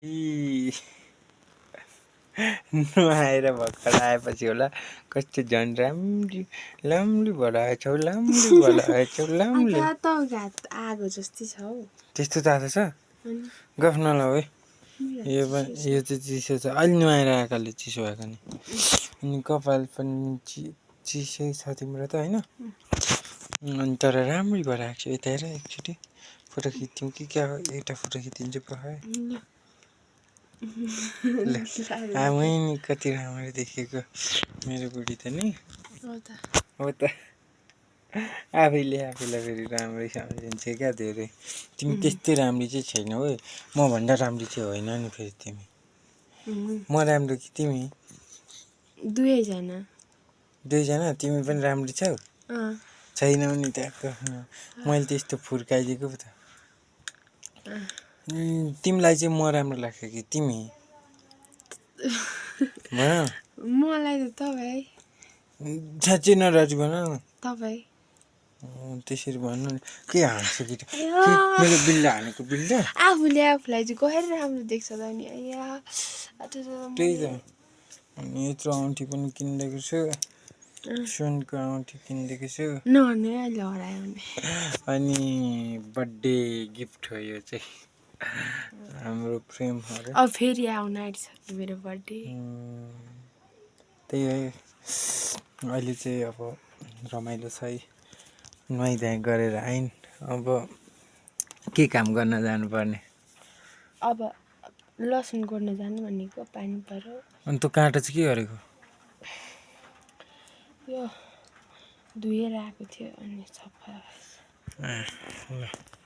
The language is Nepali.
इ नुहाएर भर्खर आएपछि होला कस्तो झन् राम्री लाम्री भएर आएछौ लाम्री भएर आएछौ लाम्री आगो जस्तै छ हौ त्यस्तो तातो छ गफ नलाऊ है यो चाहिँ चिसो छ अलि नुहाएर आएकाले चिसो भएको नि अनि कपाल पनि चिसै छ तिम्रो त होइन अनि तर राम्री भएर आएको छ यता हेर एकचोटि फोटो खिच्यौँ कि क्या एउटा फोटो खिचिदिन्छु पखाए आमै नि कति राम्ररी देखेको मेरो बुढी त नि हो त आफैलाई फेरि राम्रै सम्झिन्छ क्या धेरै तिमी त्यस्तै राम्री चाहिँ छैनौ है म भन्दा राम्री चाहिँ होइन नि फेरि तिमी म राम्रो कि तिमी दुईजना तिमी पनि राम्री छौ छैनौ नि त्यहाँ मैले त्यस्तो फुर्काइदिएको पो त तिमीलाई चाहिँ म राम्रो लाग्छ कि तिमी भन मलाई त तपाईँ साँच्चै नराज भन तपाईँ त्यसरी भन्नु नि के हाँस्यो केटा मेरो बिल्ला हानेको बिल्ला आफूले आफूलाई चाहिँ कसरी राम्रो देख्छ त नि त्यही त अनि यत्रो औँठी पनि किनिदिएको छु सुनको औँठी किनिदिएको छु नभन्नु अहिले हरायो भने अनि बर्थडे गिफ्ट हो यो चाहिँ हाम्रो प्रेमहरू अब फेरि आउन आँटिसक्यो मेरो बर्थडे त्यही है अहिले चाहिँ अब रमाइलो छ है नुहाइधुवाइ गरेर आइन् अब के काम गर्न जानुपर्ने अब लसुन गोड्न जानु भनेको पानी पर्यो अनि तँ काँटा चाहिँ के गरेको यो धोएर आएको थियो अनि सफा ल